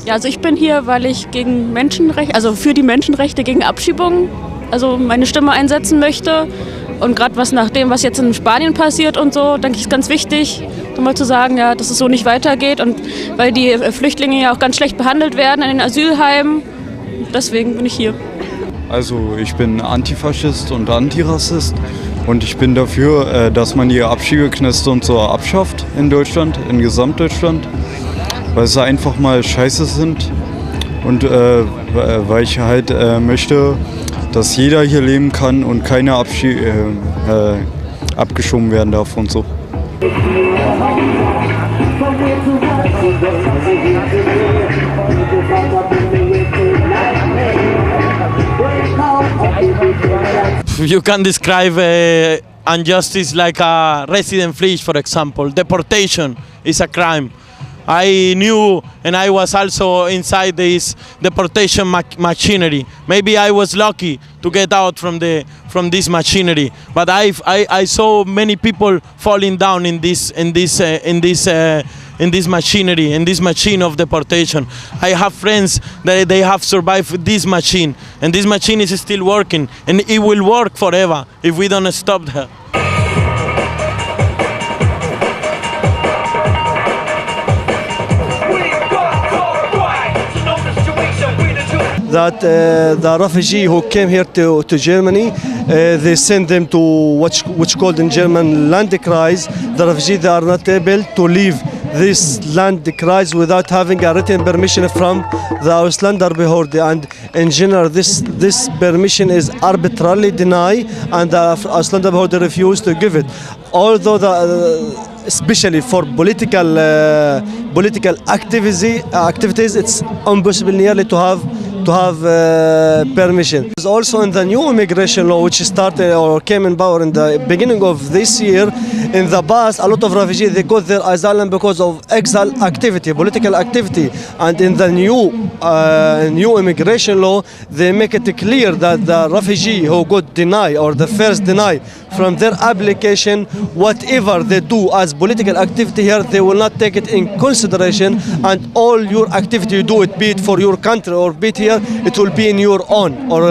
Ja, also ich bin hier, weil ich gegen Menschenrechte, also für die Menschenrechte gegen Abschiebungen, also meine Stimme einsetzen möchte. Und gerade was nach dem, was jetzt in Spanien passiert und so, denke ich, ist ganz wichtig, nochmal zu sagen, ja, dass es so nicht weitergeht. Und weil die Flüchtlinge ja auch ganz schlecht behandelt werden in den Asylheimen. Deswegen bin ich hier. Also ich bin Antifaschist und Antirassist und ich bin dafür, dass man die Abschiebekneste und so abschafft in Deutschland, in Gesamtdeutschland, weil sie einfach mal scheiße sind und weil ich halt möchte, dass jeder hier leben kann und keiner abgeschoben werden darf und so. You can describe injustice like a resident fleet, for example. Deportation is a crime. I knew, and I was also inside this deportation machinery. Maybe I was lucky to get out from this machinery, but I saw many people falling down in this machinery, in this machine of deportation. I have friends that they have survived this machine, and this machine is still working, and it will work forever if we don't stop her. That the refugee who came here to Germany, they send them to what's called in German Landkreis. The refugees, they are not able to leave this Landkreis without having a written permission from the Ausländerbehörde, and in general this permission is arbitrarily denied, and the Ausländerbehörde refused to give it. Although especially for political activities, it's impossible nearly to have permission. Also in the new immigration law, which started or came in power in the beginning of this year, in the past, a lot of refugees, they got their asylum because of exile activity, political activity. And in the new immigration law, they make it clear that the refugee who got denied or the first denied from their application, whatever they do as political activity here, they will not take it in consideration, and all your activity you do it, be it for your country or be it here, it will be in your own, or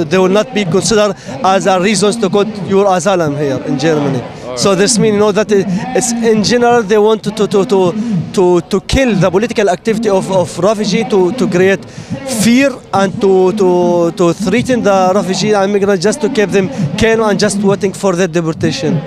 they will not be considered as a reason to get your asylum here in Germany. So this means, you know, that it's in general they want to kill the political activity of refugee, to create fear and to threaten the refugee and migrants, just to keep them calm and just waiting for their deportation.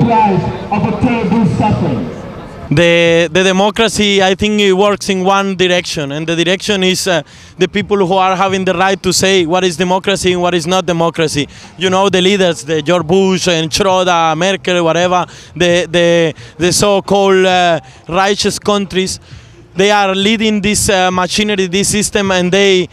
The democracy, I think it works in one direction, and the direction is the people who are having the right to say what is democracy and what is not democracy. You know, the leaders, the George Bush and Schroeder, Merkel, whatever, the so-called righteous countries, they are leading this machinery, this system, and they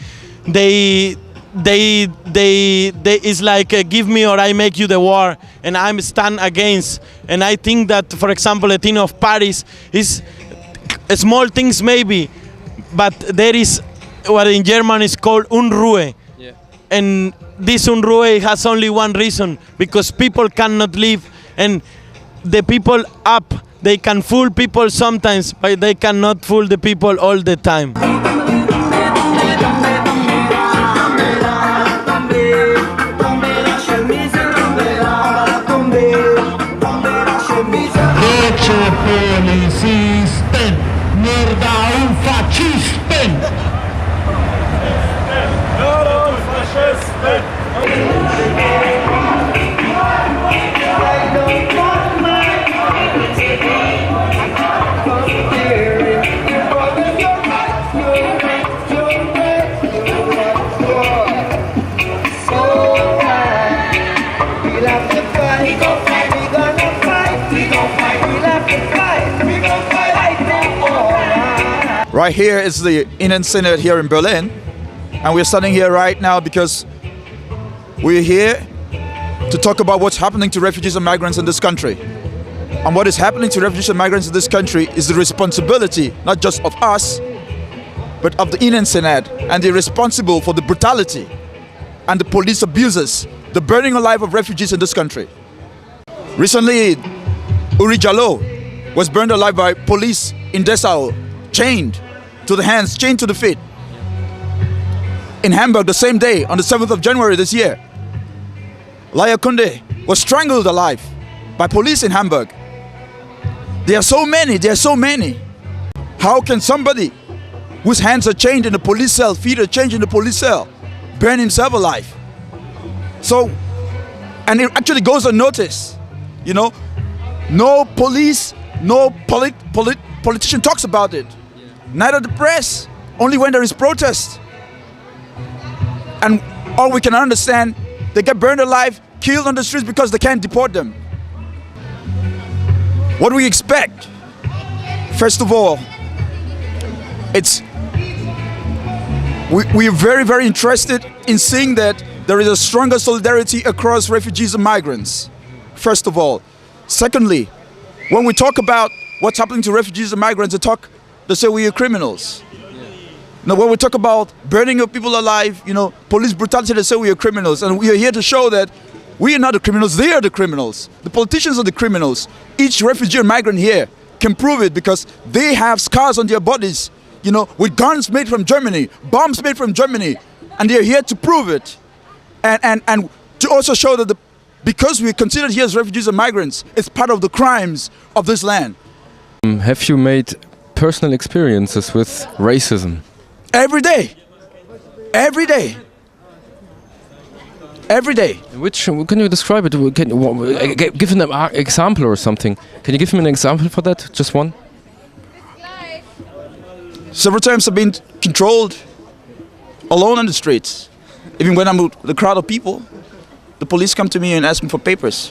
it's like give me or I make you the war, and I'm stand against. And I think that, for example, the thing of Paris is small things maybe, but there is what in German is called Unruhe. Yeah. And this Unruhe has only one reason, because people cannot live, and the people up, they can fool people sometimes, but they cannot fool the people all the time. Policisten, mörda un fascisten! Mörda un fascisten! Right here is the Innen Synod here in Berlin, and we're standing here right now because we're here to talk about what's happening to refugees and migrants in this country. And what is happening to refugees and migrants in this country is the responsibility not just of us, but of the Innen Synod, and they're responsible for the brutality and the police abuses, the burning alive of refugees in this country. Recently, Uri Jallo was burned alive by police in Dessau, chained to the hands, chained to the feet. in Hamburg the same day, on the 7th of January this year. Laya Kunde was strangled alive by police in Hamburg. There are so many. How can somebody whose hands are chained in the police cell, feet are chained in the police cell, burn himself alive? So, and it actually goes unnoticed, you know. No police, no politician talks about it. Neither the press, only when there is protest. And all we can understand, they get burned alive, killed on the streets because they can't deport them. What do we expect? First of all, we're very, very interested in seeing that there is a stronger solidarity across refugees and migrants, first of all. Secondly, when we talk about what's happening to refugees and migrants, they say we are criminals. Now, when we talk about burning of people alive, you know, police brutality, they say we are criminals. And we are here to show that we are not the criminals, they are the criminals. The politicians are the criminals. Each refugee and migrant here can prove it because they have scars on their bodies, you know, with guns made from Germany, bombs made from Germany, and they are here to prove it. And to also show that because we are considered here as refugees and migrants, it's part of the crimes of this land. Have you made personal experiences with racism? Every day. Every day. Every day. Which can you describe it? Give an example or something. Can you give me an example for that? Just one. Several times I've been controlled alone on the streets. Even when I'm with the crowd of people, the police come to me and ask me for papers.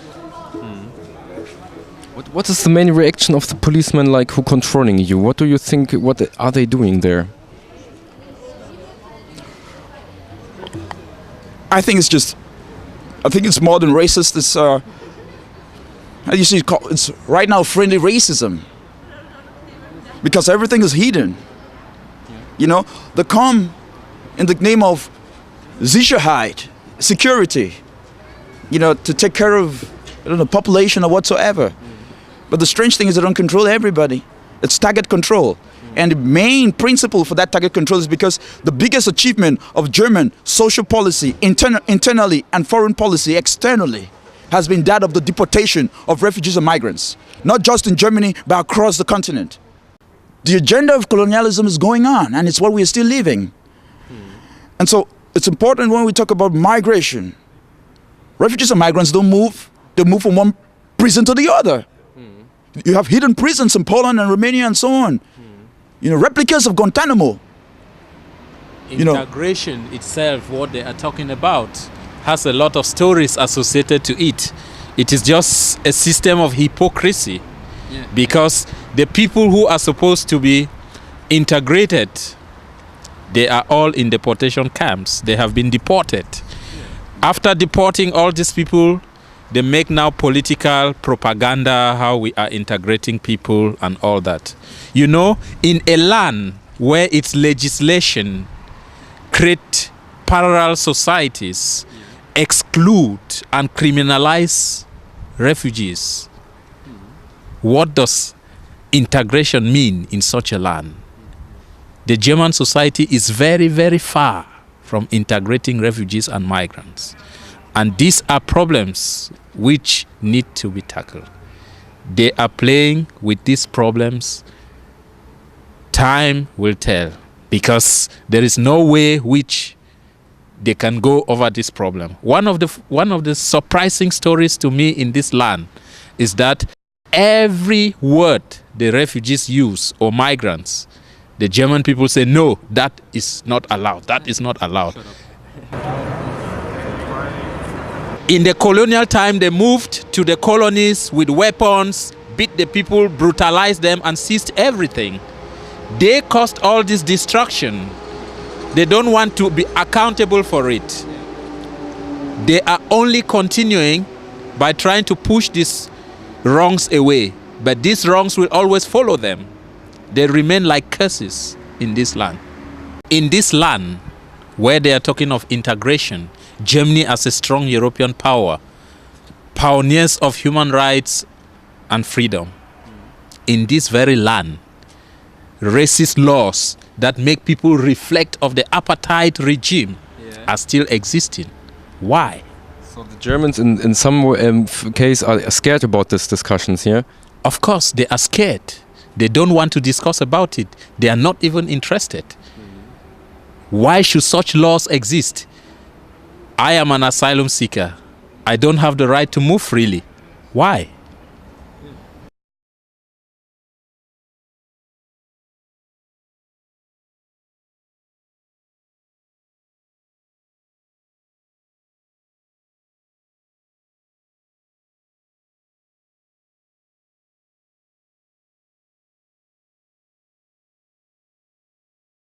What is the main reaction of the policemen like who controlling you? What do you think? What are they doing there? I think it's more than racist. It's how you see it's right now friendly racism because everything is hidden. You know, they come in the name of Sicherheit, security. You know, to take care of the population or whatsoever. But the strange thing is they don't control everybody. It's target control. And the main principle for that target control is because the biggest achievement of German social policy, internally, and foreign policy, externally, has been that of the deportation of refugees and migrants. Not just in Germany, but across the continent. The agenda of colonialism is going on, and it's what we are still living. And so it's important when we talk about migration. Refugees and migrants don't move. They move from one prison to the other. You have hidden prisons in Poland and Romania and so on. You know, replicas of Guantanamo. Integration itself, what they are talking about, has a lot of stories associated to it. It is just a system of hypocrisy. Because the people who are supposed to be integrated, they are all in deportation camps. They have been deported. After deporting all these people, they make now political propaganda, how we are integrating people and all that. You know, in a land where its legislation create parallel societies, exclude and criminalize refugees, what does integration mean in such a land? The German society is very, very far from integrating refugees and migrants. And these are problems which need to be tackled. They are playing with these problems. Time will tell, because there is no way which they can go over this problem. One of the surprising stories to me in this land is that every word the refugees use or migrants, the German people say, no, that is not allowed. That is not allowed. In the colonial time, they moved to the colonies with weapons, beat the people, brutalized them, and seized everything. They caused all this destruction. They don't want to be accountable for it. They are only continuing by trying to push these wrongs away. But these wrongs will always follow them. They remain like curses in this land. In this land, where they are talking of integration, Germany as a strong European power, pioneers of human rights and freedom. In this very land, racist laws that make people reflect of the apartheid regime are still existing. Why? So the Germans in some case are scared about these discussions, yeah? Of course, they are scared. They don't want to discuss about it. They are not even interested. Why should such laws exist? I am an asylum seeker. I don't have the right to move freely. Why?